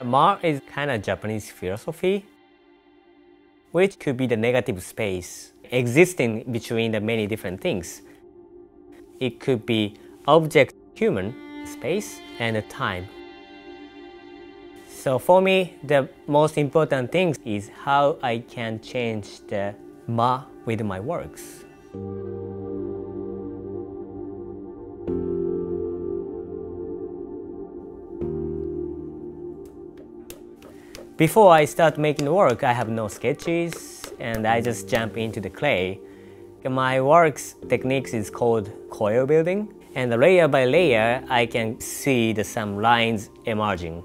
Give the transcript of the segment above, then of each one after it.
Ma is kind of Japanese philosophy, which could be the negative space existing between the many different things. It could be object, human, space, and time. So for me, the most important thing is how I can change the Ma with my works. Before I start making work, I have no sketches and I just jump into the clay. My work's techniques is called coil building, and layer by layer I can see some lines emerging.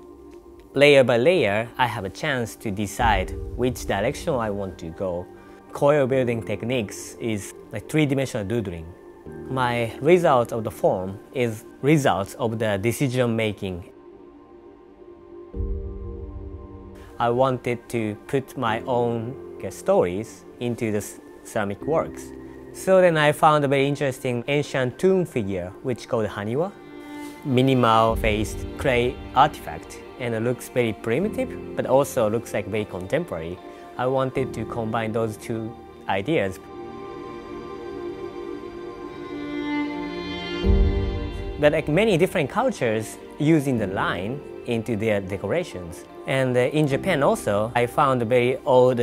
Layer by layer, I have a chance to decide which direction I want to go. Coil building techniques is like three-dimensional doodling. My result of the form is results of the decision making. I wanted to put my own stories into the ceramic works. So then I found a very interesting ancient tomb figure which called Haniwa. Minimal faced clay artifact, and it looks very primitive but also looks like very contemporary. I wanted to combine those two ideas. But like many different cultures using the line into their decorations. And in Japan also, I found very old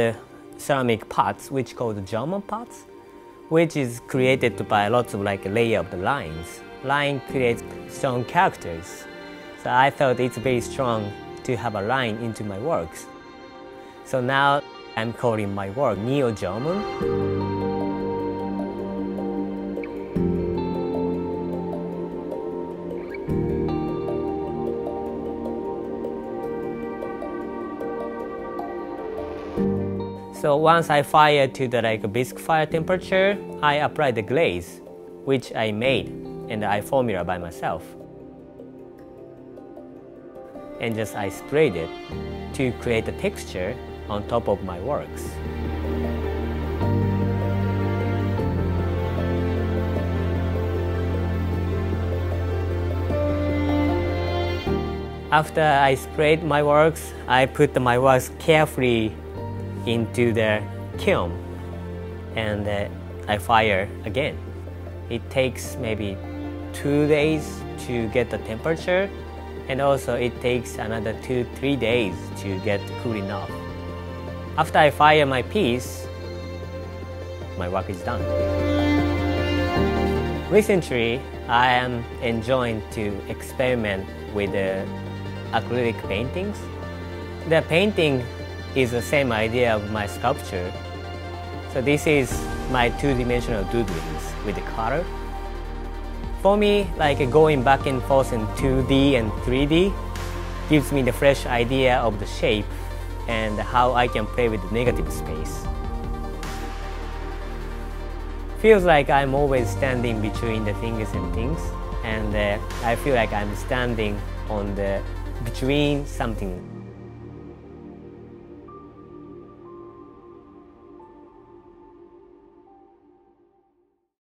ceramic pots which called Neo-Jomon pots, which is created by lots of layer of the lines. Line creates strong characters. So I thought it's very strong to have a line into my works. So now I'm calling my work Neo-Jomon. So once I fire to the bisque fire temperature, I apply the glaze, which I made and I formula by myself. And just I sprayed it to create a texture on top of my works. After I sprayed my works, I put my works carefully into the kiln and I fire again. It takes maybe 2 days to get the temperature, and also it takes another 2-3 days to get cool enough. After I fire my piece, my work is done. Recently, I am enjoying to experiment with acrylic paintings. The painting is the same idea of my sculpture. So this is my two-dimensional doodlings with the color. For me, going back and forth in 2D and 3D gives me the fresh idea of the shape and how I can play with the negative space. Feels like I'm always standing between the things and things, and I feel like I'm standing on between something.